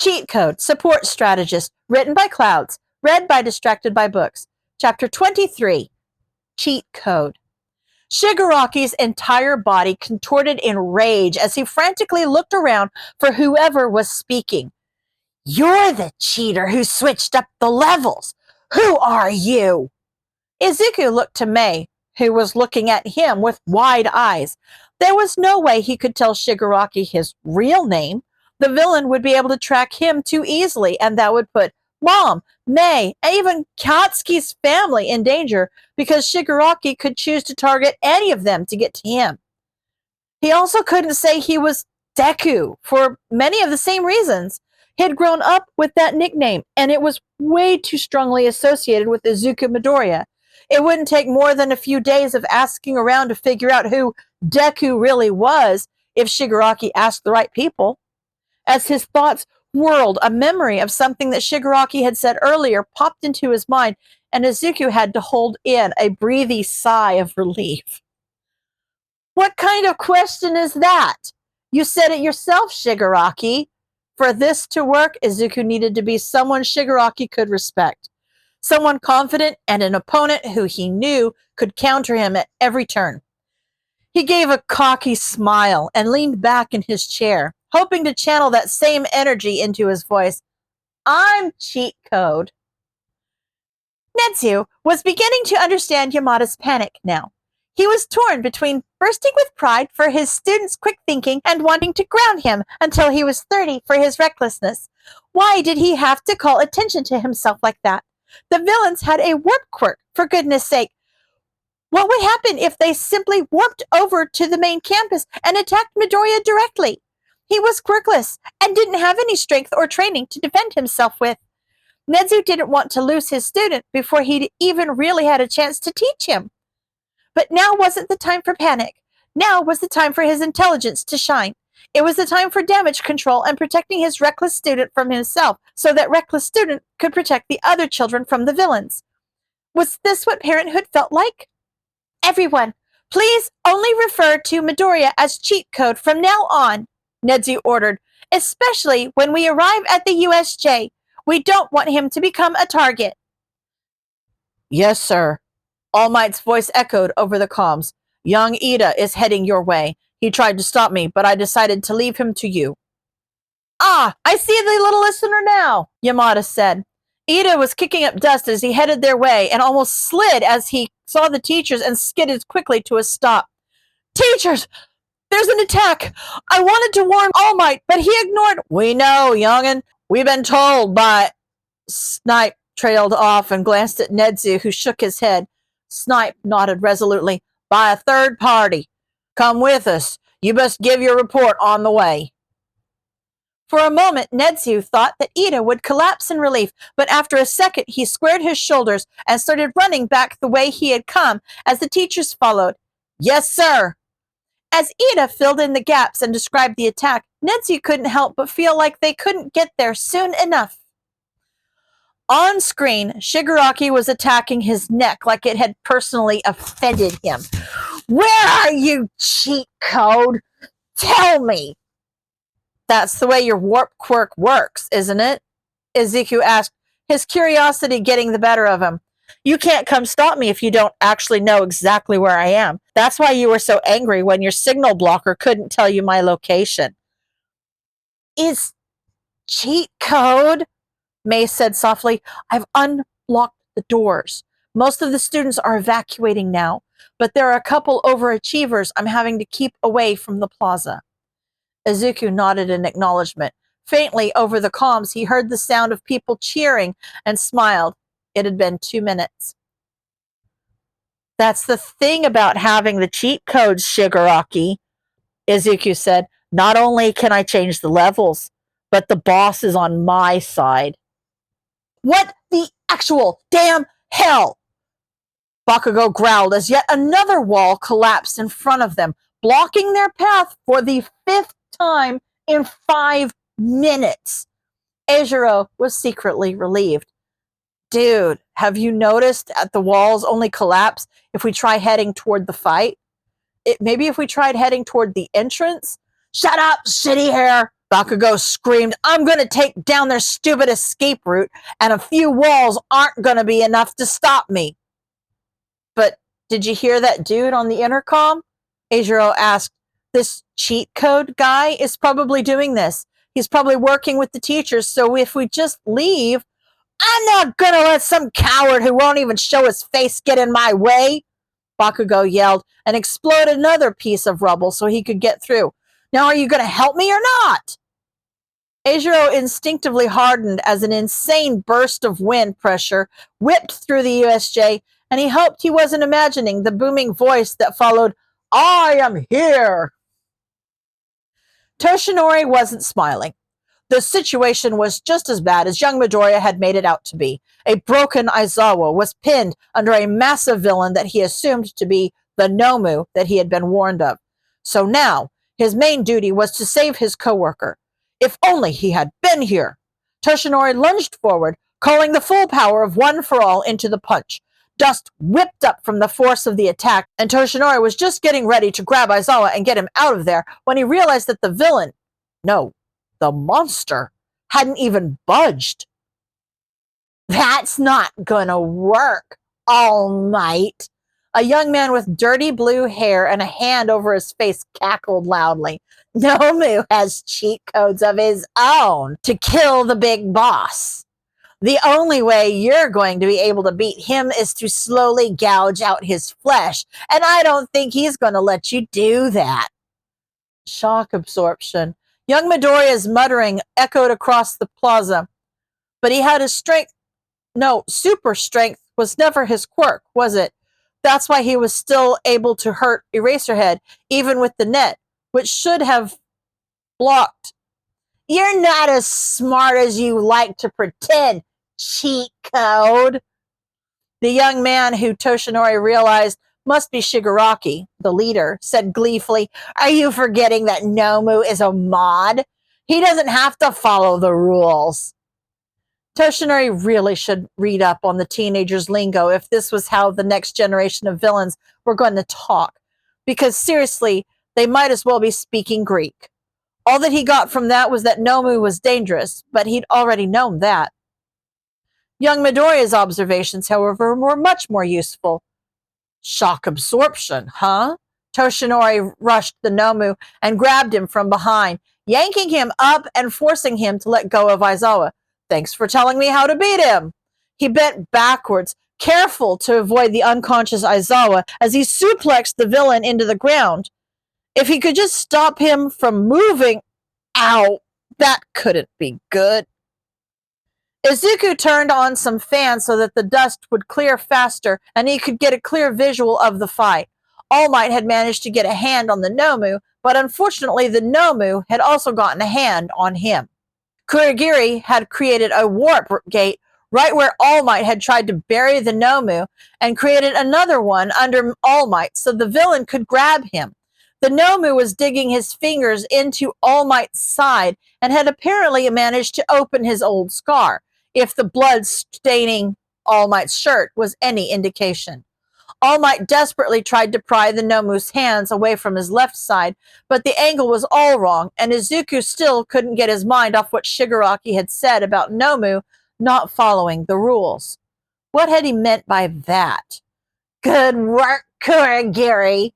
Cheat Code, Support Strategist, written by Clouds, read by Distracted by Books. Chapter 23, Cheat Code. Shigaraki's entire body contorted in rage as he frantically looked around for whoever was speaking. "You're the cheater who switched up the levels. Who are you?" Izuku looked to Mei, who was looking at him with wide eyes. There was no way he could tell Shigaraki his real name. The villain would be able to track him too easily, and that would put Mom, Mei, and even Katsuki's family in danger because Shigaraki could choose to target any of them to get to him. He also couldn't say he was Deku for many of the same reasons. He had grown up with that nickname, and it was way too strongly associated with Izuku Midoriya. It wouldn't take more than a few days of asking around to figure out who Deku really was if Shigaraki asked the right people. As his thoughts whirled, a memory of something that Shigaraki had said earlier popped into his mind, and Izuku had to hold in a breathy sigh of relief. "What kind of question is that? You said it yourself, Shigaraki." For this to work, Izuku needed to be someone Shigaraki could respect. Someone confident and an opponent who he knew could counter him at every turn. He gave a cocky smile and leaned back in his chair, hoping to channel that same energy into his voice. "I'm Cheat Code." Netsu was beginning to understand Yamada's panic now. He was torn between bursting with pride for his student's quick thinking and wanting to ground him until he was 30 for his recklessness. Why did he have to call attention to himself like that? The villains had a warp quirk, for goodness sake. What would happen if they simply warped over to the main campus and attacked Midoriya directly? He was quirkless and didn't have any strength or training to defend himself with. Netsu didn't want to lose his student before he'd even really had a chance to teach him. But now wasn't the time for panic. Now was the time for his intelligence to shine. It was the time for damage control and protecting his reckless student from himself so that reckless student could protect the other children from the villains. Was this what parenthood felt like? "Everyone, please only refer to Midoriya as Cheat Code from now on," Netsu ordered, "especially when we arrive at the USJ. We don't want him to become a target." "Yes, sir." All Might's voice echoed over the comms. "Young Ida is heading your way. He tried to stop me, but I decided to leave him to you." "Ah, I see the little listener now," Yamada said. Ida was kicking up dust as he headed their way and almost slid as he saw the teachers and skidded quickly to a stop. "Teachers, there's an attack. I wanted to warn All Might, but he ignored—" "We know, young'un. We've been told by—" Snipe trailed off and glanced at Netsu, who shook his head. Snipe nodded resolutely. "By a third party. Come with us. You must give your report on the way." For a moment, Netsu thought that Ida would collapse in relief, but after a second, he squared his shoulders and started running back the way he had come as the teachers followed. "Yes, sir." As Ida filled in the gaps and described the attack, Netsu couldn't help but feel like they couldn't get there soon enough. On screen, Shigaraki was attacking his neck like it had personally offended him. "Where are you, Cheat Code? Tell me." "That's the way your warp quirk works, isn't it?" Izuku asked, his curiosity getting the better of him. "You can't come stop me if you don't actually know exactly where I am. That's why you were so angry when your signal blocker couldn't tell you my location." "Is Cheat Code?" Mei said softly. "I've unlocked the doors. Most of the students are evacuating now, but there are a couple overachievers I'm having to keep away from the plaza." Izuku nodded in acknowledgement. Faintly over the comms, he heard the sound of people cheering and smiled. It had been 2 minutes. "That's the thing about having the cheat codes, Shigaraki," Izuku said. "Not only can I change the levels, but the boss is on my side." "What the actual damn hell?" Bakugo growled as yet another wall collapsed in front of them, blocking their path for the 5th time in 5 minutes. Eijiro was secretly relieved. "Dude, have you noticed that the walls only collapse if we try heading toward the fight? Maybe if we tried heading toward the entrance?" "Shut up, shitty hair!" Bakugo screamed, I'm going to take down their stupid escape route, and a few walls aren't going to be enough to stop me. But did you hear that dude on the intercom? Eijiro asked. This cheat code guy is probably doing this. He's probably working with the teachers, so if we just leave, I'm not going to let some coward who won't even show his face get in my way, Bakugo yelled and exploded another piece of rubble so he could get through. Now are you going to help me or not? Eijiro instinctively hardened as an insane burst of wind pressure whipped through the USJ, and he hoped he wasn't imagining the booming voice that followed, I am here. Toshinori wasn't smiling. The situation was just as bad as young Midoriya had made it out to be. A broken Aizawa was pinned under a massive villain that he assumed to be the Nomu that he had been warned of. So now, his main duty was to save his co-worker. If only he had been here! Toshinori lunged forward, calling the full power of One for All into the punch. Dust whipped up from the force of the attack, and Toshinori was just getting ready to grab Aizawa and get him out of there when he realized that the villain, no, the monster, hadn't even budged. That's not gonna work, All Might. A young man with dirty blue hair and a hand over his face cackled loudly. Nomu has cheat codes of his own to kill the big boss. The only way you're going to be able to beat him is to slowly gouge out his flesh, and I don't think he's going to let you do that. Shock absorption. Young Midoriya's muttering echoed across the plaza, but he had his strength. No, super strength was never his quirk, was it? That's why he was still able to hurt Eraserhead, even with the net, which should have blocked. You're not as smart as you like to pretend, cheat code. The young man, who Toshinori realized must be Shigaraki, the leader, said gleefully, Are you forgetting that Nomu is a mod? He doesn't have to follow the rules. Toshinori really should read up on the teenagers' lingo if this was how the next generation of villains were going to talk. Because seriously, they might as well be speaking Greek. All that he got from that was that Nomu was dangerous, but he'd already known that. Young Midoriya's observations, however, were much more useful. Shock absorption, huh? Toshinori rushed the Nomu and grabbed him from behind, yanking him up and forcing him to let go of Aizawa. Thanks for telling me how to beat him. He bent backwards, careful to avoid the unconscious Aizawa as he suplexed the villain into the ground. If he could just stop him from moving, ow, that couldn't be good. Izuku turned on some fans so that the dust would clear faster and he could get a clear visual of the fight. All Might had managed to get a hand on the Nomu, but unfortunately the Nomu had also gotten a hand on him. Kurogiri had created a warp gate right where All Might had tried to bury the Nomu and created another one under All Might so the villain could grab him. The Nomu was digging his fingers into All Might's side and had apparently managed to open his old scar, if the blood staining All Might's shirt was any indication. All Might desperately tried to pry the Nomu's hands away from his left side, but the angle was all wrong, and Izuku still couldn't get his mind off what Shigaraki had said about Nomu not following the rules. What had he meant by that? Good work, Kurogiri.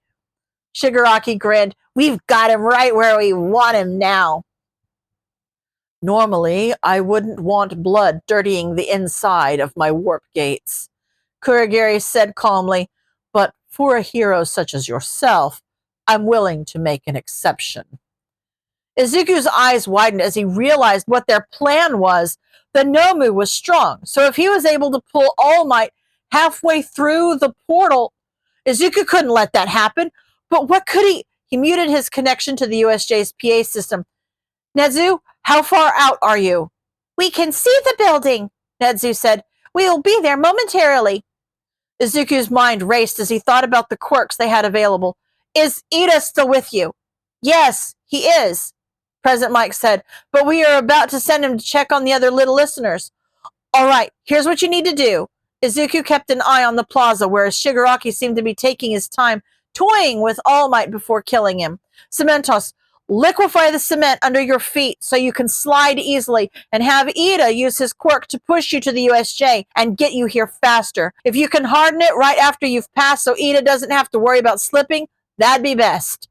Shigaraki grinned. We've got him right where we want him now. Normally, I wouldn't want blood dirtying the inside of my warp gates, Kurogiri said calmly, but for a hero such as yourself, I'm willing to make an exception. Izuku's eyes widened as he realized what their plan was. The Nomu was strong, so if he was able to pull All Might halfway through the portal, Izuku couldn't let that happen. But what could he? He muted his connection to the USJ's PA system. Nezu, how far out are you? We can see the building, Nezu said. We will be there momentarily. Izuku's mind raced as he thought about the quirks they had available. Is Ida still with you? Yes, he is, President Mike said, but we are about to send him to check on the other little listeners. All right, here's what you need to do. Izuku kept an eye on the plaza, whereas Shigaraki seemed to be taking his time, toying with All Might before killing him. Cementos, Liquefy the cement under your feet so you can slide easily, and have Ida use his quirk to push you to the USJ and get you here faster. If you can harden it right after you've passed so Ida doesn't have to worry about slipping, that'd be best.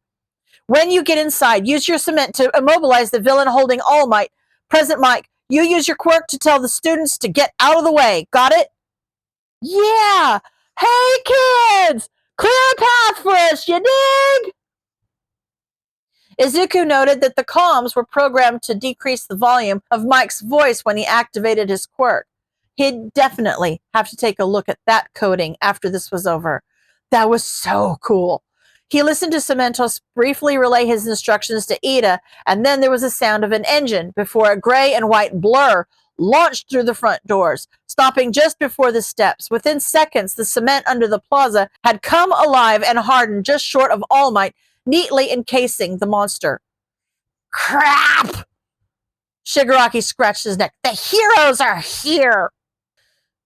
When you get inside, use your cement to immobilize the villain holding All Might. President Mike, you use your quirk to tell the students to get out of the way. Got it? Yeah! Hey, kids! Clear a path for us, you dig? Izuku noted that the comms were programmed to decrease the volume of Mike's voice when he activated his quirk. He'd definitely have to take a look at that coding after this was over. That was so cool. He listened to Cementos briefly relay his instructions to Ida, and then there was a sound of an engine before a gray and white blur launched through the front doors, stopping just before the steps. Within seconds, the cement under the plaza had come alive and hardened just short of All Might, neatly encasing the monster. Crap! Shigaraki scratched his neck. The heroes are here!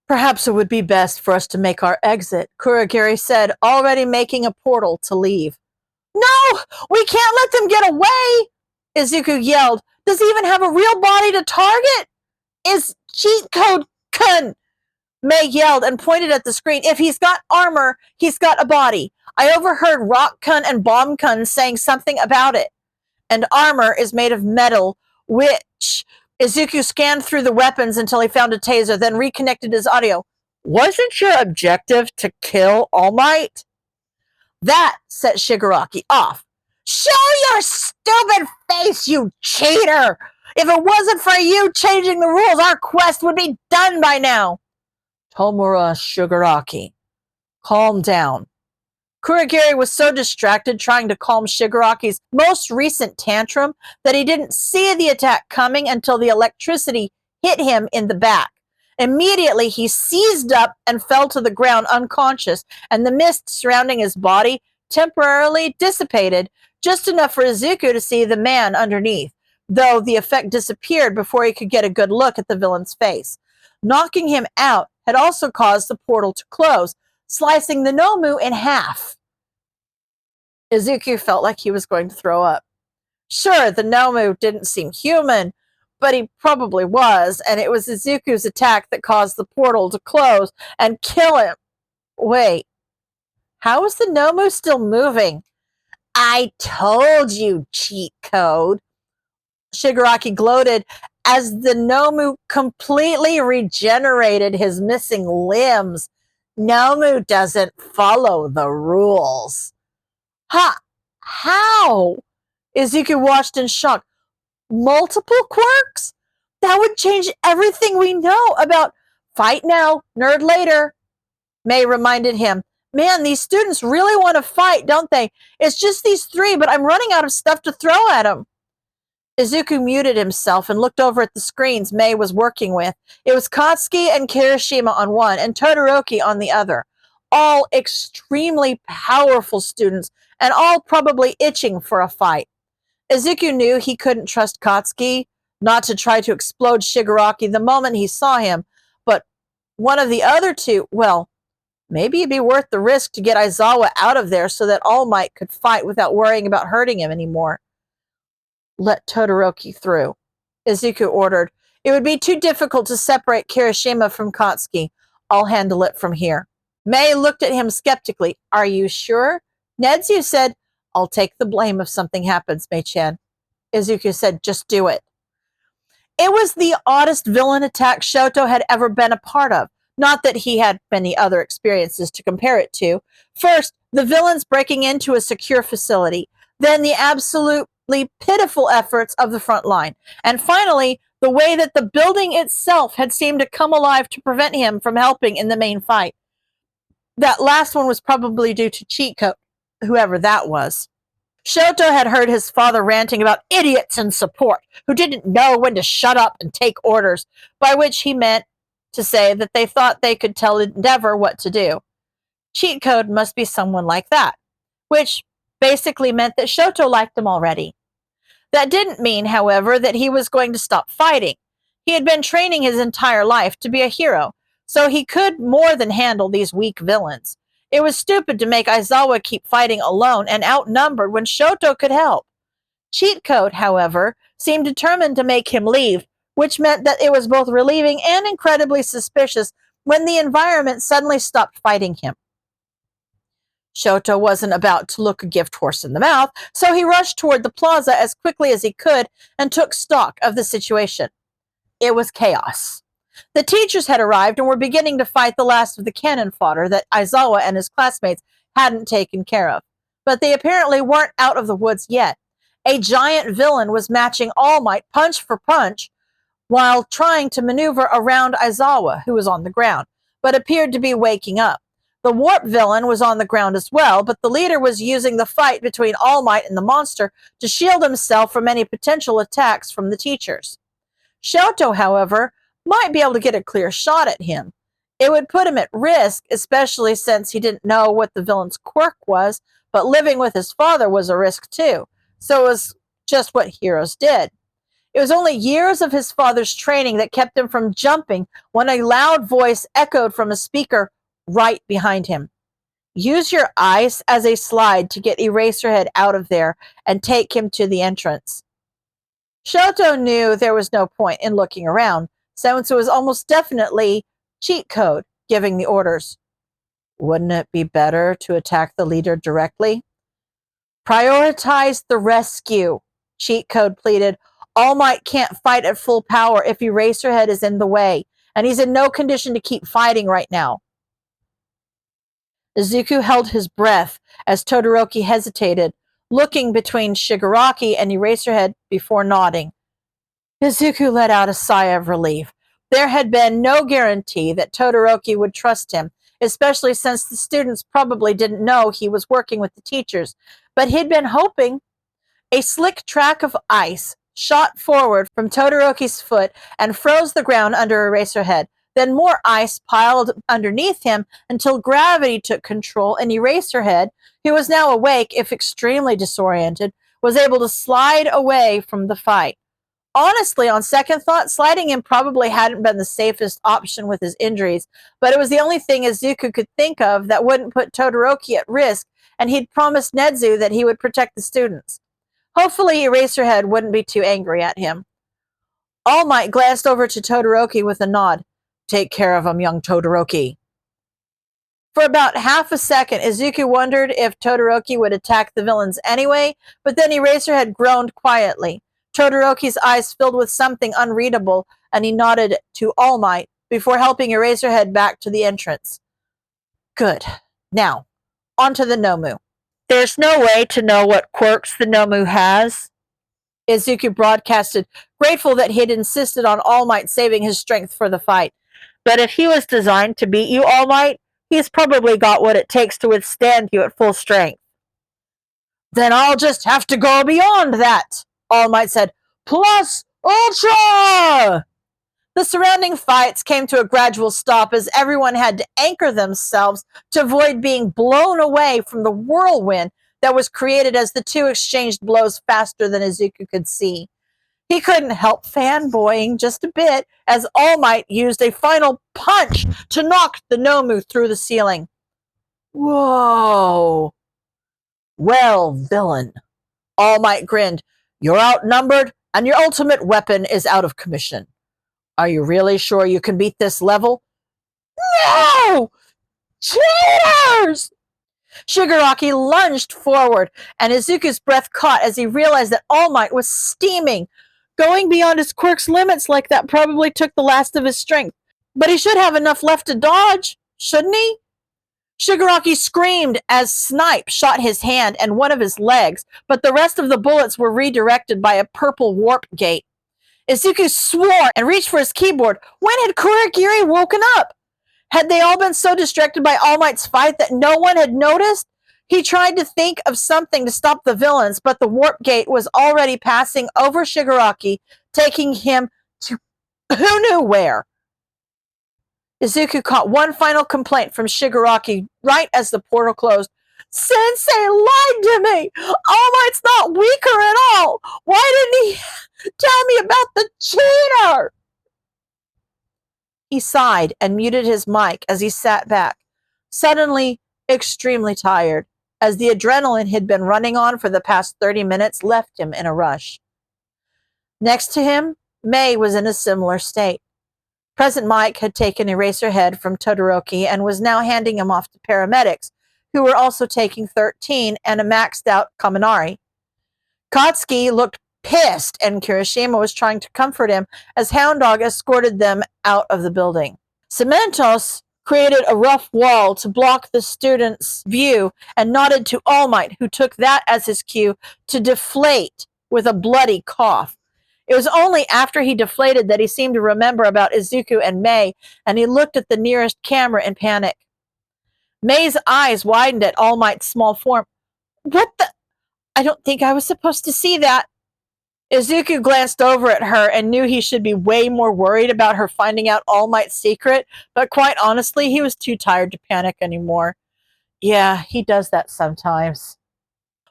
Perhaps it would be best for us to make our exit, Kurogiri said, already making a portal to leave. No! We can't let them get away! Izuku yelled. Does he even have a real body to target? Is cheat code kun! May yelled and pointed at the screen. If he's got armor, he's got a body. I overheard Rock Kun and Bomb Kun saying something about it. And armor is made of metal, which... Izuku scanned through the weapons until he found a taser, then reconnected his audio. Wasn't your objective to kill All Might? That set Shigaraki off. Show your stupid face, you cheater! If it wasn't for you changing the rules, our quest would be done by now. Tomura Shigaraki, calm down. Kurogiri was so distracted trying to calm Shigaraki's most recent tantrum that he didn't see the attack coming until the electricity hit him in the back. Immediately, he seized up and fell to the ground unconscious, and the mist surrounding his body temporarily dissipated, just enough for Izuku to see the man underneath, though the effect disappeared before he could get a good look at the villain's face. Knocking him out had also caused the portal to close, slicing the Nomu in half. Izuku felt like he was going to throw up. Sure, the Nomu didn't seem human, but he probably was, and it was Izuku's attack that caused the portal to close and kill him. Wait, how is the Nomu still moving? I told you, cheat code. Shigaraki gloated as the Nomu completely regenerated his missing limbs. Nomu doesn't follow the rules. Ha! How? Izuku watched in shock. Multiple quirks? That would change everything we know about fight now, nerd later. May reminded him. Man, these students really want to fight, don't they? It's just these three, but I'm running out of stuff to throw at them. Izuku muted himself and looked over at the screens May was working with. It was Katsuki and Kirishima on one and Todoroki on the other. All extremely powerful students and all probably itching for a fight. Izuku knew he couldn't trust Katsuki not to try to explode Shigaraki the moment he saw him, but one of the other two, well, maybe it'd be worth the risk to get Aizawa out of there so that All Might could fight without worrying about hurting him anymore. Let Todoroki through, Izuku ordered. It would be too difficult to separate Kirishima from Katsuki. I'll handle it from here. May looked at him skeptically. Are you sure? Netsu said, I'll take the blame if something happens, Mei-chan. Izuku said, just do it. It was the oddest villain attack Shoto had ever been a part of. Not that he had many other experiences to compare it to. First, the villains breaking into a secure facility. Then the absolutely pitiful efforts of the front line. And finally, the way that the building itself had seemed to come alive to prevent him from helping in the main fight. That last one was probably due to cheat code, whoever that was. Shoto had heard his father ranting about idiots in support who didn't know when to shut up and take orders, by which he meant to say that they thought they could tell Endeavor what to do. Cheat code must be someone like that, which basically meant that Shoto liked him already. That didn't mean, however, that he was going to stop fighting. He had been training his entire life to be a hero, so he could more than handle these weak villains. It was stupid to make Aizawa keep fighting alone and outnumbered when Shoto could help. Cheat Code, however, seemed determined to make him leave, which meant that it was both relieving and incredibly suspicious when the environment suddenly stopped fighting him. Shoto wasn't about to look a gift horse in the mouth, so he rushed toward the plaza as quickly as he could and took stock of the situation. It was chaos. The teachers had arrived and were beginning to fight the last of the cannon fodder that Aizawa and his classmates hadn't taken care of. But they apparently weren't out of the woods yet. A giant villain was matching All Might punch for punch while trying to maneuver around Aizawa, who was on the ground, but appeared to be waking up. The warp villain was on the ground as well, but the leader was using the fight between All Might and the monster to shield himself from any potential attacks from the teachers. Shoto, however, might be able to get a clear shot at him. It would put him at risk, especially since he didn't know what the villain's quirk was, but living with his father was a risk too. So it was just what heroes did. It was only years of his father's training that kept him from jumping when a loud voice echoed from a speaker right behind him. Use your ice as a slide to get Eraserhead out of there and take him to the entrance. Shoto knew there was no point in looking around, since it was almost definitely Cheat Code giving the orders. Wouldn't it be better to attack the leader directly? Prioritize the rescue, Cheat Code pleaded. All Might can't fight at full power if Eraserhead is in the way, and he's in no condition to keep fighting right now. Izuku held his breath as Todoroki hesitated, looking between Shigaraki and Eraserhead before nodding. Izuku let out a sigh of relief. There had been no guarantee that Todoroki would trust him, especially since the students probably didn't know he was working with the teachers, but he'd been hoping. A slick track of ice shot forward from Todoroki's foot and froze the ground under Eraserhead. Then more ice piled underneath him until gravity took control, and Eraserhead, who was now awake if extremely disoriented, was able to slide away from the fight. Honestly, on second thought, sliding him probably hadn't been the safest option with his injuries, but it was the only thing Izuku could think of that wouldn't put Todoroki at risk, and he'd promised Nezu that he would protect the students. Hopefully, Eraserhead wouldn't be too angry at him. All Might glanced over to Todoroki with a nod. Take care of him, young Todoroki. For about half a second, Izuku wondered if Todoroki would attack the villains anyway, but then Eraserhead groaned quietly. Todoroki's eyes filled with something unreadable, and he nodded to All Might before helping Eraserhead back to the entrance. Good. Now, on to the Nomu. There's no way to know what quirks the Nomu has, Izuku broadcasted, grateful that he'd insisted on All Might saving his strength for the fight. But if he was designed to beat you, All Might, he's probably got what it takes to withstand you at full strength. Then I'll just have to go beyond that, All Might said. Plus Ultra! The surrounding fights came to a gradual stop as everyone had to anchor themselves to avoid being blown away from the whirlwind that was created as the two exchanged blows faster than Izuku could see. He couldn't help fanboying just a bit as All Might used a final punch to knock the Nomu through the ceiling. Whoa! Well, villain, All Might grinned. You're outnumbered, and your ultimate weapon is out of commission. Are you really sure you can beat this level? No! Cheaters! Shigaraki lunged forward, and Izuku's breath caught as he realized that All Might was steaming. Going beyond his quirk's limits like that probably took the last of his strength. But he should have enough left to dodge, shouldn't he? Shigaraki screamed as Snipe shot his hand and one of his legs, but the rest of the bullets were redirected by a purple warp gate. Izuku swore and reached for his keyboard. When had Kurogiri woken up? Had they all been so distracted by All Might's fight that no one had noticed? He tried to think of something to stop the villains, but the warp gate was already passing over Shigaraki, taking him to who knew where. Izuku caught one final complaint from Shigaraki right as the portal closed. Sensei lied to me! All Might's not weaker at all! Why didn't he tell me about the cheater? He sighed and muted his mic as he sat back, suddenly extremely tired. as the adrenaline he'd been running on for the past 30 minutes left him in a rush. Next to him, May was in a similar state. Present Mike had taken Eraserhead from Todoroki and was now handing him off to paramedics, who were also taking 13 and a maxed out Kaminari. Katsuki looked pissed, and Kirishima was trying to comfort him as Hound Dog escorted them out of the building. Cementos created a rough wall to block the students' view and nodded to All Might, who took that as his cue to deflate with a bloody cough. It was only after he deflated that he seemed to remember about Izuku and May, and he looked at the nearest camera in panic. May's eyes widened at All Might's small form. What the? I don't think I was supposed to see that. Izuku glanced over at her and knew he should be way more worried about her finding out All Might's secret, but quite honestly, he was too tired to panic anymore. Yeah, he does that sometimes.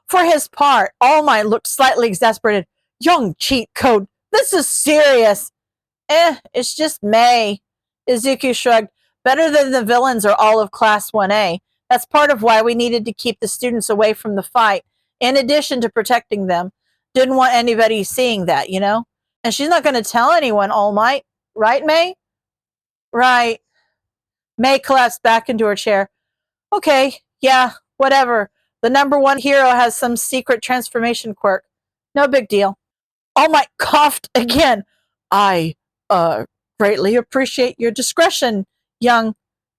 For his part, All Might looked slightly exasperated. Young cheat code, this is serious. It's just May. Izuku shrugged. Better than the villains are all of Class 1A. That's part of why we needed to keep the students away from the fight, in addition to protecting them. Didn't want anybody seeing that, you know? And she's not going to tell anyone, All Might. Right, May? Right. May collapsed back into her chair. Okay, yeah, whatever. The number one hero has some secret transformation quirk. No big deal. All Might coughed again. I, greatly appreciate your discretion, young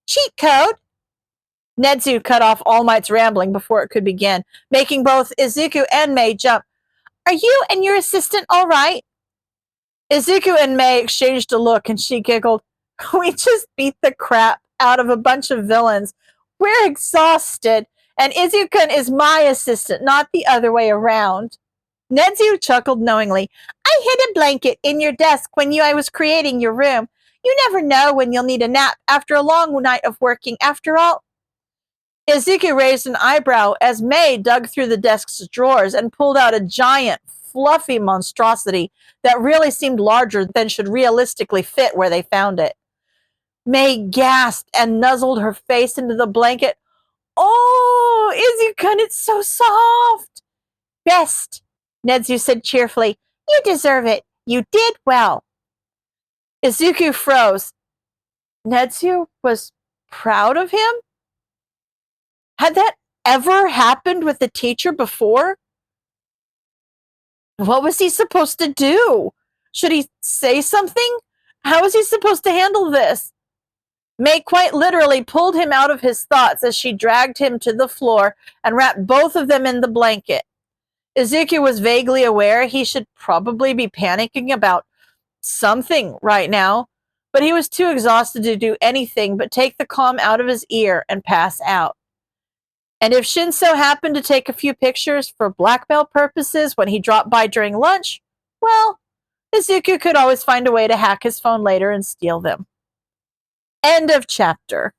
cheat code. Nedzu cut off All Might's rambling before it could begin, making both Izuku and May jump. Are you and your assistant all right? Izuku and May exchanged a look and she giggled. We just beat the crap out of a bunch of villains. We're exhausted, and Izuku is my assistant, not the other way around. Nedzu chuckled knowingly. I hid a blanket in your desk when I was creating your room. You never know when you'll need a nap after a long night of working, after all. Izuku raised an eyebrow as May dug through the desk's drawers and pulled out a giant, fluffy monstrosity that really seemed larger than should realistically fit where they found it. May gasped and nuzzled her face into the blanket. Oh, Izuku, it's so soft. Rest, Nedzu said cheerfully. You deserve it. You did well. Izuku froze. Nedzu was proud of him? Had that ever happened with the teacher before? What was he supposed to do? Should he say something? How was he supposed to handle this? May quite literally pulled him out of his thoughts as she dragged him to the floor and wrapped both of them in the blanket. Izuku was vaguely aware he should probably be panicking about something right now, but he was too exhausted to do anything but take the calm out of his ear and pass out. And if Shinso happened to take a few pictures for blackmail purposes when he dropped by during lunch, well, Izuku could always find a way to hack his phone later and steal them. End of chapter.